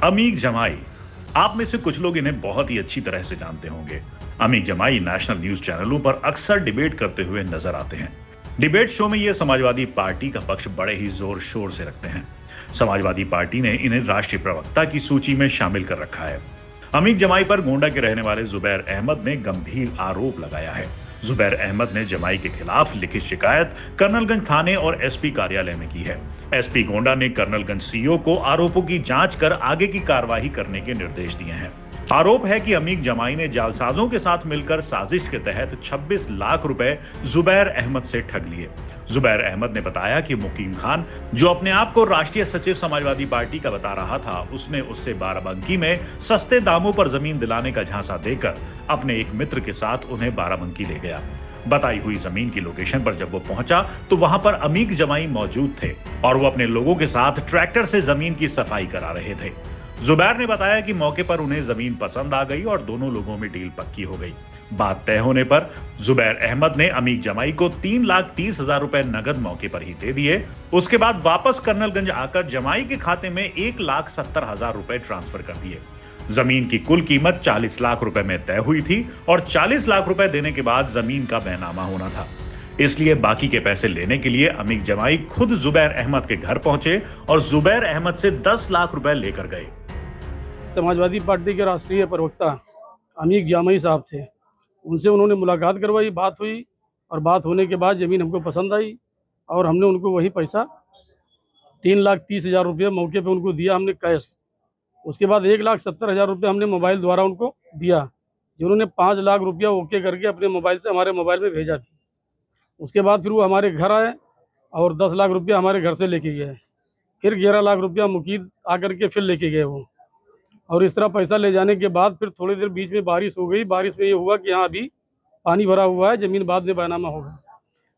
अमीक जमाई, आप में से कुछ लोग इन्हें बहुत ही अच्छी तरह से जानते होंगे। अमीक जमाई नेशनल न्यूज चैनलों पर अक्सर डिबेट करते हुए नजर आते हैं। डिबेट शो में ये समाजवादी पार्टी का पक्ष बड़े ही जोर शोर से रखते हैं। समाजवादी पार्टी ने इन्हें राष्ट्रीय प्रवक्ता की सूची में शामिल कर रखा है। अमीक जमाई पर गोंडा के रहने वाले जुबैर अहमद ने गंभीर आरोप लगाया है। जुबैर अहमद ने जमाई के खिलाफ लिखित शिकायत कर्नलगंज थाने और एसपी कार्यालय में की है। एसपी गोंडा ने कर्नलगंज सीओ को आरोपों की जांच कर आगे की कार्रवाई करने के निर्देश दिए हैं। आरोप है कि अमीक जमाई ने जालसाजों के साथ मिलकर साजिश के तहत 26 लाख रुपए जुबैर अहमद से ठग लिए। जुबैर अहमद ने बताया कि मुकीम खान, जो अपने आप को राष्ट्रीय सचिव समाजवादी पार्टी का बता रहा था, उसने उससे बाराबंकी में सस्ते दामों पर जमीन दिलाने का झांसा देकर अपने एक मित्र के साथ उन्हें बाराबंकी ले गया। बताई हुई जमीन की लोकेशन पर जब वो पहुंचा तो वहां पर अमीक जमाई मौजूद थे और वो अपने लोगों के साथ ट्रैक्टर से जमीन की सफाई करा रहे थे। जुबैर ने बताया कि मौके पर उन्हें जमीन पसंद आ गई और दोनों लोगों में डील पक्की हो गई। बात तय होने पर जुबैर अहमद ने अमीक जमाई को 3,30,000 रुपए नगद मौके पर ही दे दिए। उसके बाद वापस कर्नलगंज आकर जमाई के खाते में 1,70,000 रुपए ट्रांसफर कर दिए। जमीन की कुल कीमत 40 लाख रुपए में तय हुई थी और 40 लाख रुपए देने के बाद जमीन का बैनामा होना था। इसलिए बाकी के पैसे लेने के लिए अमीक जमाई खुद जुबैर अहमद के घर पहुंचे और जुबैर अहमद से 10 लाख रुपए लेकर गए। समाजवादी पार्टी के राष्ट्रीय प्रवक्ता अमीक जमाई साहब थे, उनसे उन्होंने मुलाकात करवाई, बात हुई और बात होने के बाद ज़मीन हमको पसंद आई और हमने उनको वही पैसा 3,30,000 रुपये मौके पे उनको दिया हमने कैश। उसके बाद 1,70,000 रुपये हमने मोबाइल द्वारा उनको दिया, जिन्होंने 5 लाख रुपया ओके करके अपने मोबाइल से हमारे मोबाइल में भेजा भी। उसके बाद फिर वो हमारे घर आए और 10 लाख रुपया हमारे घर से लेके गए। फिर 11 लाख रुपया मुकीद आकर के फिर लेके गए वो। और इस तरह पैसा ले जाने के बाद फिर थोड़ी देर बीच में बारिश हो गई। बारिश में ये हुआ कि यहाँ अभी पानी भरा हुआ है, ज़मीन बाद में बैनामा होगा।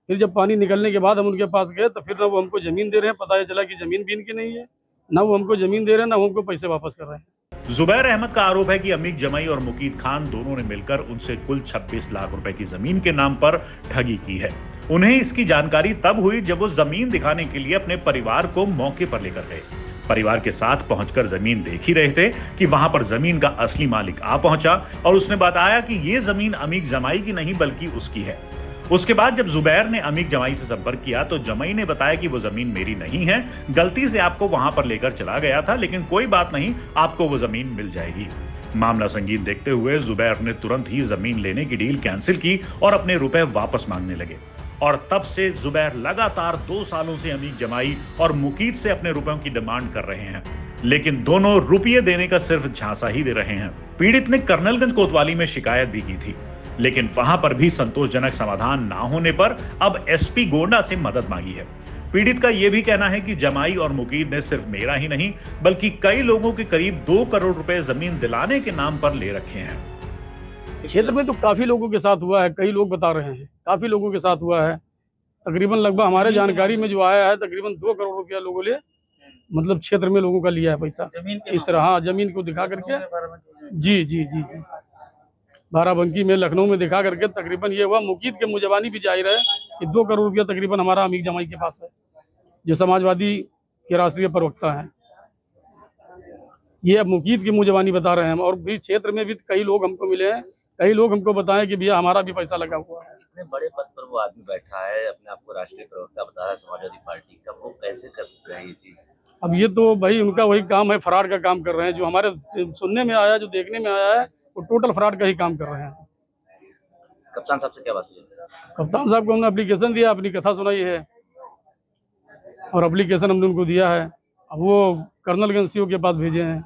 फिर जब पानी निकलने के बाद हम उनके पास गए तो फिर ना वो हमको ज़मीन दे रहे हैं, पता चला कि ज़मीन भी इनकी नहीं है, ना वो हमको ज़मीन दे रहे हैं, ना वो हमको पैसे वापस कर रहे हैं। जुबैर अहमद का आरोप है कि अमीक जमाई और मुकीद खान दोनों ने मिलकर उनसे कुल 26 लाख रुपए की जमीन के नाम पर ठगी की है। उन्हें इसकी जानकारी तब हुई जब वो जमीन दिखाने के लिए अपने परिवार को मौके पर लेकर गए। परिवार के साथ पहुंचकर जमीन देख ही रहे थे कि वहां पर जमीन का असली मालिक आ पहुंचा और उसने बताया कि ये जमीन अमीक जमाई की नहीं बल्कि उसकी है। उसके बाद जब जुबैर ने अमीक जमाई से संपर्क किया तो जमाई ने बताया कि वो जमीन मेरी नहीं है, गलती से आपको वहां पर लेकर चला गया था, लेकिन कोई बात नहीं, आपको वो जमीन मिल जाएगी। मामला संगीन देखते हुए जुबैर ने तुरंत ही जमीन लेने की डील कैंसिल की और अपने रुपए वापस मांगने लगे। और तब से जुबैर लगातार 2 सालों से अमीक जमाई और मुकीद से अपने रुपयों की डिमांड कर रहे हैं, लेकिन दोनों रुपये देने का सिर्फ झांसा ही दे रहे हैं। पीड़ित ने कर्नलगंज कोतवाली में शिकायत भी की थी, लेकिन वहां पर भी संतोषजनक समाधान ना होने पर अब एसपी गोंडा से मदद मांगी है। पीड़ित का यह भी कहना है कि जमाई और मुकीद ने सिर्फ मेरा ही नहीं बल्कि कई लोगों के करीब 2 करोड़ रुपए जमीन दिलाने के नाम पर ले रखे हैं। क्षेत्र में तो काफ़ी लोगों के साथ हुआ है, कई लोग बता रहे हैं, काफ़ी लोगों के साथ हुआ है। तकरीबन लगभग हमारे जानकारी में जो आया है तकरीबन 2 करोड़ रुपया लोगों ने मतलब क्षेत्र में लोगों का लिया है पैसा इस तरह। हाँ, जमीन को दिखा करके जी जी जी जी बाराबंकी में, लखनऊ में दिखा करके तकरीबन ये हुआ। मुकीद के मुजबानी भी जाहिर है कि 2 करोड़ रुपया तकरीबन हमारा अमीक जमाई के पास है, जो समाजवादी के राष्ट्रीय प्रवक्ता हैं। ये अब मुकीद की मुजबानी बता रहे हैं हम। और भी क्षेत्र में भी कई लोग हमको मिले हैं, कई लोग हमको बताएं कि भैया हमारा भी पैसा लगा हुआ है। इतने बड़े पद पर वो आदमी बैठा है, अपने आप को राष्ट्रीय प्रवक्ता बता रहा है समाजवादी पार्टी का, वो कैसे कर सकते हैं ये चीज? अब ये तो भाई उनका वही काम है, फ्रॉड का काम कर रहे हैं। जो हमारे सुनने में आया, जो देखने में आया है, वो टोटल फ्रॉड का ही काम कर रहे हैं। कप्तान साहब से क्या बात हुई? कप्तान साहब को हमने एप्लीकेशन दिया, अपनी कथा सुनाई है और एप्लीकेशन हमने उनको दिया है। अब वो कर्नलगंज सीओ के पास भेजे हैं।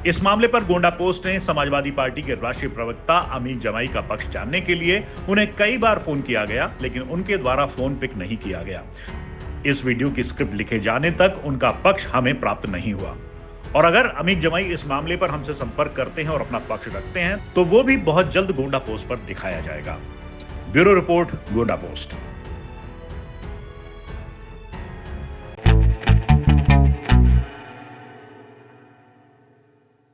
इस मामले पर गोंडा पोस्ट ने समाजवादी पार्टी के राष्ट्रीय प्रवक्ता अमीक जमाई का पक्ष जानने के लिए उन्हें कई बार फोन किया गया, लेकिन उनके द्वारा फोन पिक नहीं किया गया। इस वीडियो की स्क्रिप्ट लिखे जाने तक उनका पक्ष हमें प्राप्त नहीं हुआ। और अगर अमीक जमाई इस मामले पर हमसे संपर्क करते हैं और अपना पक्ष रखते हैं तो वो भी बहुत जल्द गोंडा पोस्ट पर दिखाया जाएगा। Bureau report, Gonda post.